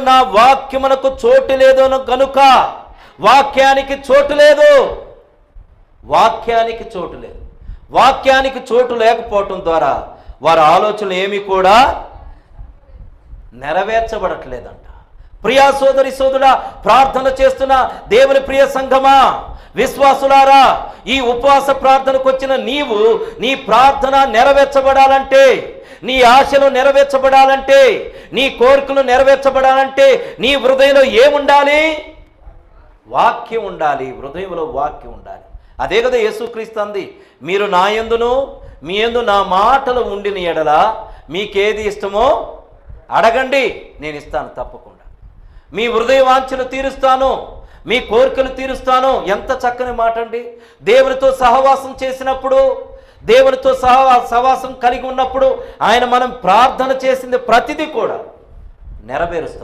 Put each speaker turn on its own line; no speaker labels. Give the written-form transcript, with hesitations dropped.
నా వాక్యమునకు చోటు లేదు కనుక, వాక్యానికి చోటు లేదు, వాక్యానికి చోటు లేదు. వాక్యానికి చోటు లేకపోవటం ద్వారా వారి ఆలోచనలు ఏమి కూడా నెరవేర్చబడట్లేదంట. ప్రియా సోదరి సోదరుడా, ప్రార్థన చేస్తున్న దేవుని ప్రియ సంఘమా, విశ్వాసులారా, ఈ ఉపవాస ప్రార్థనకు వచ్చిన నీవు నీ ప్రార్థన నెరవేర్చబడాలంటే, నీ ఆశలు నెరవేర్చబడాలంటే, నీ కోరికలు నెరవేర్చబడాలంటే నీ హృదయంలో ఏముండాలి? వాక్యం ఉండాలి. హృదయంలో వాక్యం ఉండాలి. అదే కదా యేసుక్రీస్తు అంది, మీరు నా యందును మీ యందు నా మాటలు ఉండిన ఎడల మీకేది ఇష్టమో అడగండి, నేను ఇస్తాను తప్పకుండా. మీ హృదయ వాంఛలు తీరుస్తాను, మీ కోరికలు తీరుస్తాను. ఎంత చక్కని మాట అండి. దేవునితో సహవాసం చేసినప్పుడు, దేవునితో సహవాసం కలిగి ఉన్నప్పుడు ఆయన మనం ప్రార్థన చేసింది ప్రతిదీ కూడా నెరవేరుస్తాడు.